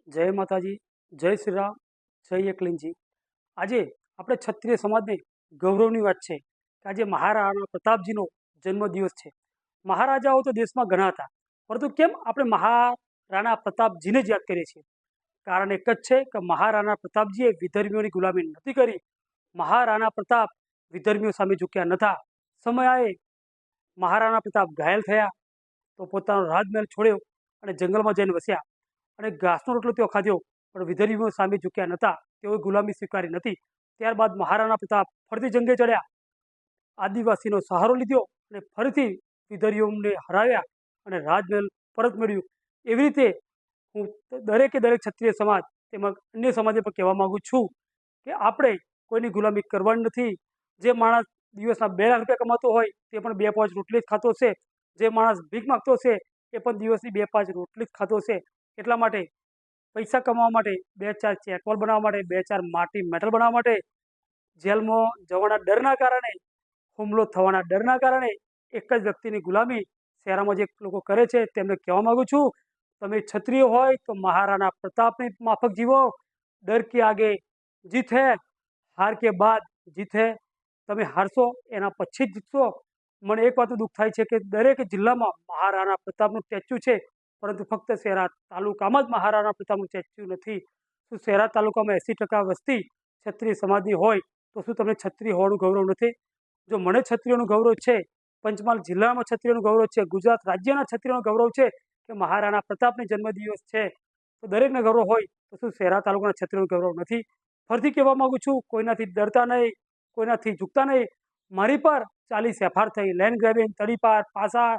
जय माताजी, जय श्री राम, जय एकलिंगजी। આજે આપણે ક્ષત્રિય સમાજને ગૌરવની વાત છે કે આજે મહારાણા પ્રતાપજીનો જન્મદિવસ છે। મહારાજાઓ તો દેશમાં ઘણા હતા, પરંતુ કેમ આપણે મહારાણા પ્રતાપજીને જ યાદ કરીએ છીએ? કારણ એક જ છે કે મહારાણા પ્રતાપજીએ વિધર્મીઓની ગુલામી નથી કરી। મહારાણા પ્રતાપ વિધર્મીઓ સામે ઝૂક્યા નતા। સમયે મહારાણા પ્રતાપ ઘાયલ થયા તો પોતાનો રાજમહેલ છોડ્યો અને જંગલમાં જઈને વસ્યા અને ઘાસનો રોટલો તેઓ ખાધો, પણ વિધર્મીઓ સામે ઝૂક્યા નતા। તેઓએ ગુલામી સ્વીકારી નથી। ત્યારબાદ મહારાણા પ્રતાપ ફરીથી જંગે ચડ્યા, આદિવાસીનો સહારો લીધો અને ફરીથી વિધર્મીઓને હરાવ્યા અને રાજમહેલ પરત મેળવ્યું। એવી રીતે હું દરેકે દરેક ક્ષત્રિય સમાજ તેમજ અન્ય સમાજને પણ કહેવા માંગુ છું કે આપણે કોઈની ગુલામી કરવાની નથી। જે માણસ દિવસના 2 લાખ રૂપિયા કમાતો હોય તે પણ 2-5 રોટલી જ ખાતો હશે। જે માણસ ભીખ માગતો હશે એ પણ દિવસની 2-5 રોટલી જ ખાતો હશે। એટલા માટે પૈસા કમાવા માટે, 2-4 ચેકબોલ બનાવવા માટે, 2-4 માટી મેટલ બનાવવા માટે, જેલમાં જવાના ડરના કારણે, હુમલો થવાના ડરના કારણે એક જ વ્યક્તિની ગુલામી શહેરમાં જે લોકો કરે છે તેમને કહેવા માંગુ છું, તમે ક્ષત્રિય હોય તો મહારાણા પ્રતાપની માફક જીવો। ડર કે આગે જીત હૈ, હાર કે બાદ જીત હૈ। તમે હારશો એના પછી જ જીતશો। મને એક વાતનું દુઃખ થાય છે કે દરેક જિલ્લામાં મહારાણા પ્રતાપનું સ્ટેચ્યુ છે, પરંતુ ફક્ત શહેરા તાલુકામાં જ મહારાણા પ્રતાપનું સ્ટેચ્યુ નથી। શું શહેરા તાલુકામાં 80% વસ્તી ક્ષત્રિય સમાજની હોય તો શું તમને ક્ષત્રિય હોવાનું ગૌરવ નથી? જો મને ક્ષત્રિયોનું ગૌરવ છે, પંચમહાલ જિલ્લામાં ક્ષત્રિયોનું ગૌરવ છે, ગુજરાત રાજ્યના ક્ષત્રિયોનું ગૌરવ છે કે મહારાણા પ્રતાપની જન્મદિવસ છે, તો દરેકને ગૌરવ હોય તો શું શહેરા તાલુકાના ક્ષત્રિયોનું ગૌરવ નથી? ફરીથી કહેવા માંગુ છું, કોઈનાથી ડરતા નહીં, કોઈનાથી ઝૂકતા નહીં। મારી પર 40 એફઆર થઈ, લેન્ડ ગ્રેબિંગ, તડીપાર, પાસા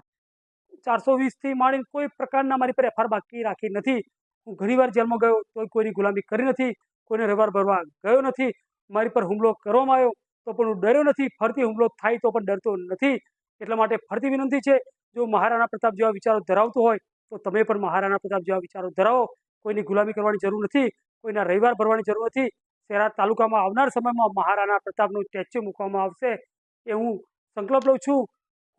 420થી માંડીને કોઈ પ્રકારના મારી પર એફઆર બાકી રાખી નથી। હું ઘણીવાર જેલમાં ગયો તો કોઈની ગુલામી કરી નથી, કોઈને રવાર ભરવા ગયો નથી। મારી પર હુમલો કરવામાં આવ્યો તો પણ હું ડર્યો નથી, ફરીથી હુમલો થાય તો પણ ડરતો નથી। એટલા માટે ફરીથી વિનંતી છે, જો મહારાણા પ્રતાપ જેવા વિચારો ધરાવતો હોય તો તમે પણ મહારાણા પ્રતાપ જેવા વિચારો ધરાવો। કોઈની ગુલામી કરવાની જરૂર નથી, કોઈના રવિવાર ભરવાની જરૂર નથી। શહેરા તાલુકામાં આવનાર સમયમાં મહારાણા પ્રતાપનું સ્ટેચ્યુ મૂકવામાં આવશે એ હું સંકલ્પ લઉં છું।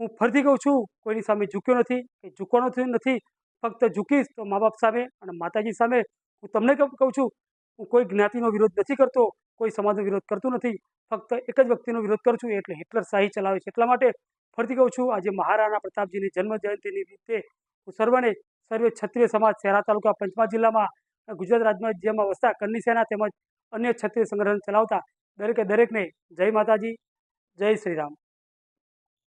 હું ફરીથી કહું છું, કોઈની સામે ઝૂક્યો નથી કે ઝૂકવાનો નથી, ફક્ત ઝૂકીશ તો મા બાપ સામે અને માતાજી સામે। હું તમને કહું છું, હું કોઈ જ્ઞાતિનો વિરોધ નથી કરતો, કોઈ સમાજનો વિરોધ કરતો નથી, ફક્ત એક જ વ્યક્તિનો વિરોધ કરું છું, એટલે હિટલર શાહી ચલાવે છે। એટલા માટે ફરીથી કહું છું, આજે મહારાણા પ્રતાપજીની જન્મ જયંતિની રીતે હું સર્વે ક્ષત્રિય સમાજ શહેરા તાલુકા પંચમહાલ જિલ્લામાં ગુજરાત રાજ્યમાં વસતા કરની સેના તેમજ અન્ય ક્ષત્રિય સંગઠન ચલાવતા દરેકે દરેકને જય માતાજી, જય શ્રી રામ।